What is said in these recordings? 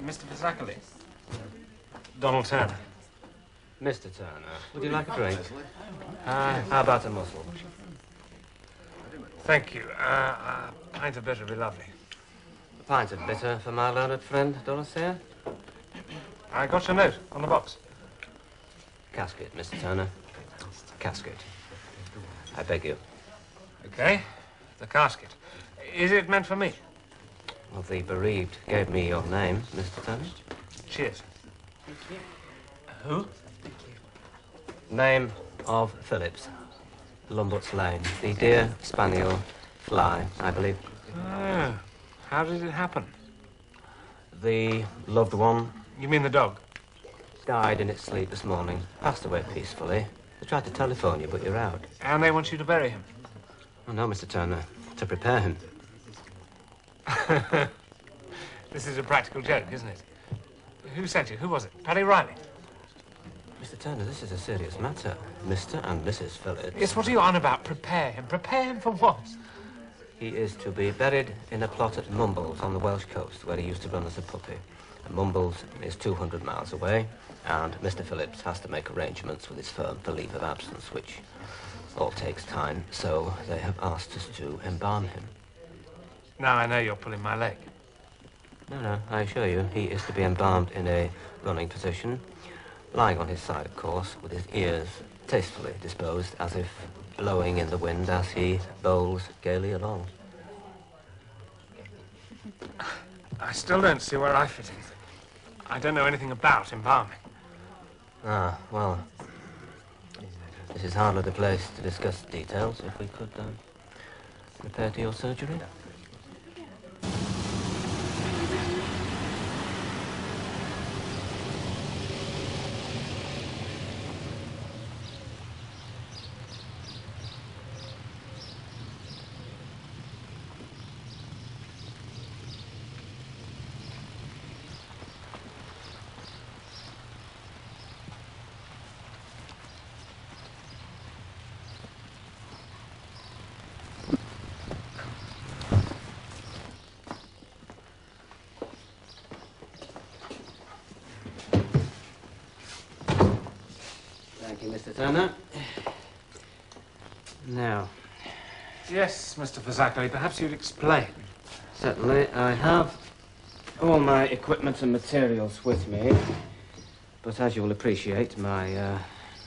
Mr. Fazakali. Donald Turner. Mr. Turner, would you like a drink? How about a mussel? Thank you. A pint of bitter would be lovely. A pint of bitter for my learned friend, Dorothea? I got your note on the box. Casket, Mr. Turner. Casket. I beg you. Okay. The casket. Is it meant for me? Well, the bereaved gave me your name, Mr. Turner. Cheers. Thank you. Who? Thank you. Name of Phillips. Lumbert's Lane. The deer, spaniel, fly, I believe. Oh. How did it happen? The loved one You mean the dog? died in its sleep this morning. Passed away peacefully. I tried to telephone you, but you're out. And they want you to bury him? Oh, no, Mr. Turner. To prepare him. This is a practical joke, isn't it? Who sent you? Who was it? Paddy Riley? Mr. Turner, this is a serious matter. Mr. and Mrs. Phillips. Yes, what are you on about? Prepare him. Prepare him for what? He is to be buried in a plot at Mumbles on the Welsh coast, where he used to run as a puppy. And Mumbles is 200 miles away, and Mr. Phillips has to make arrangements with his firm for leave of absence, which all takes time, so they have asked us to embalm him. Now I know you're pulling my leg. No, I assure you, he is to be embalmed in a running position, lying on his side, of course, with his ears tastefully disposed, as if blowing in the wind as he bowls gaily along. I still don't see where I fit in. I don't know anything about embalming. Ah, well, this is hardly the place to discuss details. If we could repair to your surgery. Thank you, Mr. Turner. Now. Yes, Mr. Fazakali, perhaps you'd explain. Certainly, I have all my equipment and materials with me, but as you will appreciate, my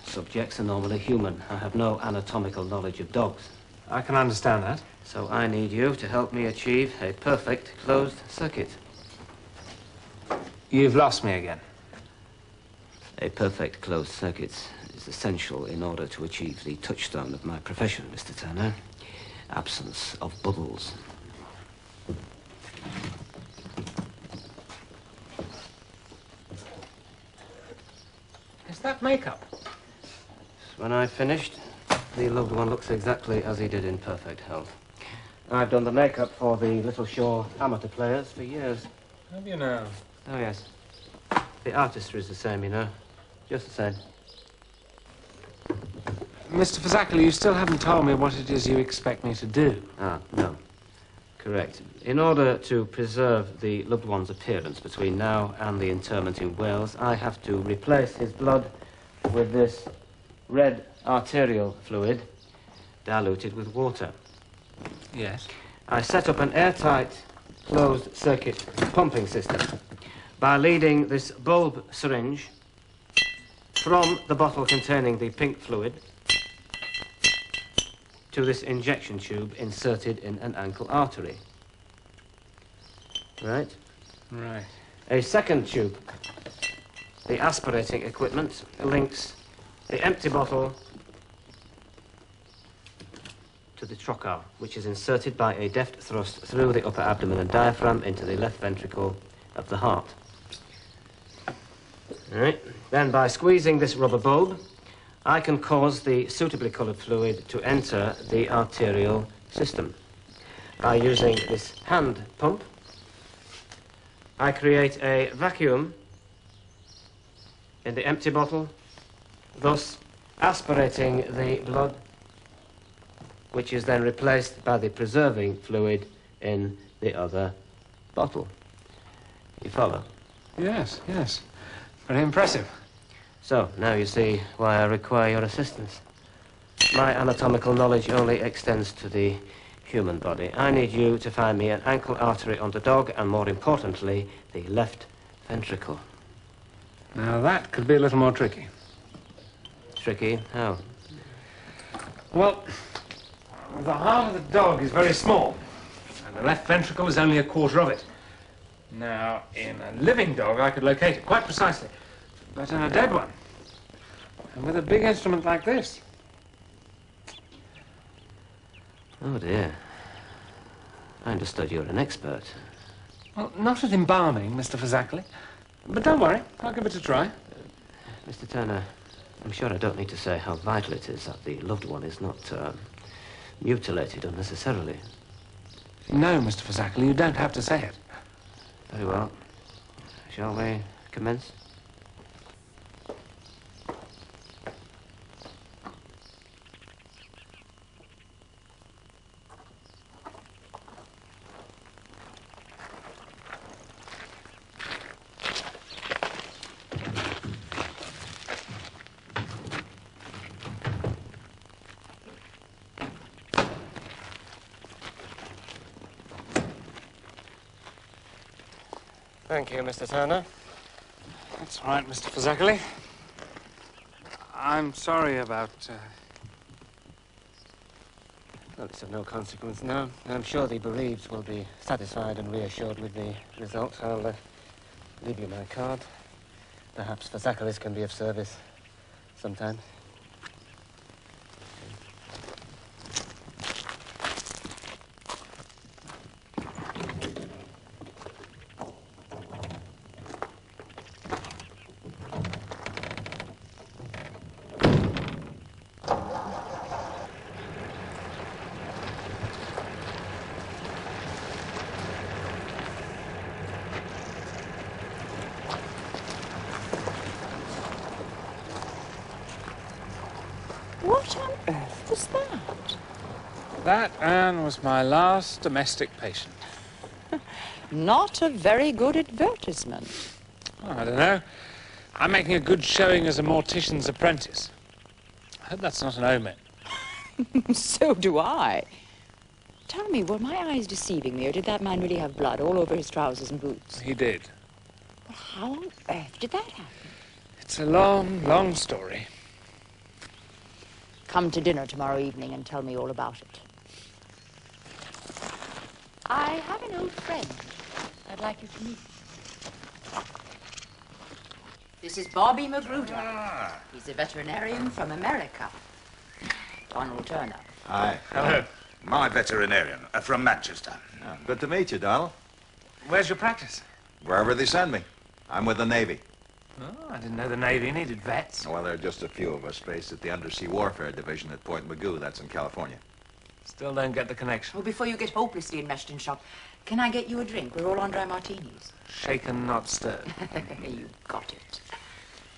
subjects are normally human. I have no anatomical knowledge of dogs. I can understand that. So I need you to help me achieve a perfect closed circuit. You've lost me again. A perfect closed circuit is essential in order to achieve the touchstone of my profession, Mr. Turner. Absence of bubbles. Is that makeup? When I've finished, the loved one looks exactly as he did in perfect health. I've done the makeup for the Little Shore amateur players for years. Have you now? Oh, yes. The artistry is the same, you know. Just the same. Mr. Fazakali, you still haven't told me what it is you expect me to do. Ah, no. Correct. In order to preserve the loved one's appearance between now and the interment in Wales, I have to replace his blood with this red arterial fluid diluted with water. Yes. I set up an airtight closed circuit pumping system by leading this bulb syringe from the bottle containing the pink fluid to this injection tube inserted in an ankle artery. Right? Right. A second tube, the aspirating equipment, links the empty bottle to the trocar, which is inserted by a deft thrust through the upper abdomen and diaphragm into the left ventricle of the heart. All right. Then by squeezing this rubber bulb, I can cause the suitably coloured fluid to enter the arterial system. By using this hand pump, I create a vacuum in the empty bottle, thus aspirating the blood, which is then replaced by the preserving fluid in the other bottle. You follow? Yes, yes. Very impressive. So, now you see why I require your assistance. My anatomical knowledge only extends to the human body. I need you to find me an ankle artery on the dog, and more importantly, the left ventricle. Now, that could be a little more tricky. Tricky? How? Well, the heart of the dog is very small, and the left ventricle is only a quarter of it. Now, in a living dog, I could locate it quite precisely, but in a dead one, and with a big instrument like this. Oh, dear. I understood you were an expert. Well, not at embalming, Mr. Fazackley, but don't worry, I'll give it a try. Mr. Turner, I'm sure I don't need to say how vital it is that the loved one is not mutilated unnecessarily. No, Mr. Fazackley, you don't have to say it. Very well. Shall we commence? Thank you, Mr. Turner. That's all right, Mr. Fazackley. I'm sorry about... Well, it's of no consequence now. I'm sure the bereaved will be satisfied and reassured with the result. I'll leave you my card. Perhaps Fazackley can be of service sometime. What on earth was that? That, Anne, was my last domestic patient. Not a very good advertisement. Oh, I don't know. I'm making a good showing as a mortician's apprentice. I hope that's not an omen. So do I. Tell me, were my eyes deceiving me, or did that man really have blood all over his trousers and boots? He did. Well, how on earth did that happen? It's a long, long story. Come to dinner tomorrow evening and tell me all about it. I have an old friend I'd like you to meet. This is Bobby Magruder. Ah. He's a veterinarian from America. Donald Turner. Hi. Hello. My veterinarian from Manchester. Oh, good to meet you, Donald. Where's your practice? Wherever they send me. I'm with the Navy. Oh, I didn't know the Navy needed vets. Well, there are just a few of us based at the Undersea Warfare Division at Point Mugu. That's in California. Still don't get the connection. Well, before you get hopelessly enmeshed in shop, can I get you a drink? We're all on dry martinis. Shaken, not stirred. You got it.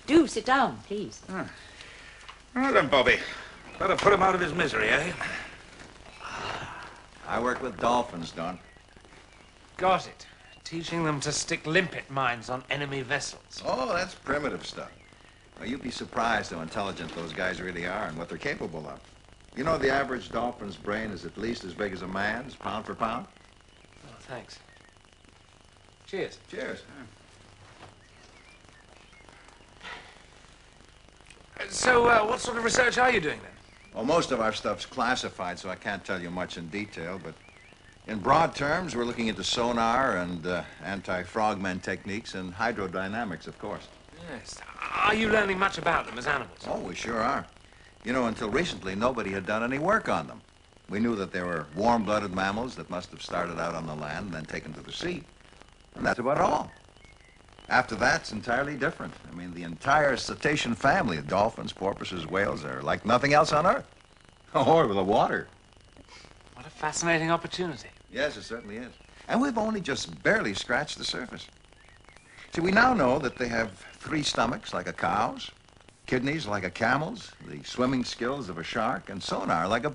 Do sit down, please. Well then, Bobby. Better put him out of his misery, eh? I work with dolphins, Don. Got it. Teaching them to stick limpet mines on enemy vessels. Oh, that's primitive stuff. Well, you'd be surprised how intelligent those guys really are and what they're capable of. You know, the average dolphin's brain is at least as big as a man's, pound for pound. Oh, thanks. Cheers. Cheers. So, what sort of research are you doing then? Well, most of our stuff's classified, so I can't tell you much in detail, but in broad terms, we're looking into sonar and anti-frogmen techniques and hydrodynamics, of course. Yes. Are you learning much about them as animals? Oh, we sure are. You know, until recently, nobody had done any work on them. We knew that they were warm-blooded mammals that must have started out on the land and then taken to the sea. And that's about all. After that, it's entirely different. I mean, the entire cetacean family of dolphins, porpoises, whales are like nothing else on Earth. Or with the water. What a fascinating opportunity. Yes, it certainly is. And we've only just barely scratched the surface. See, we now know that they have 3 stomachs like a cow's, kidneys like a camel's, the swimming skills of a shark, and sonar like a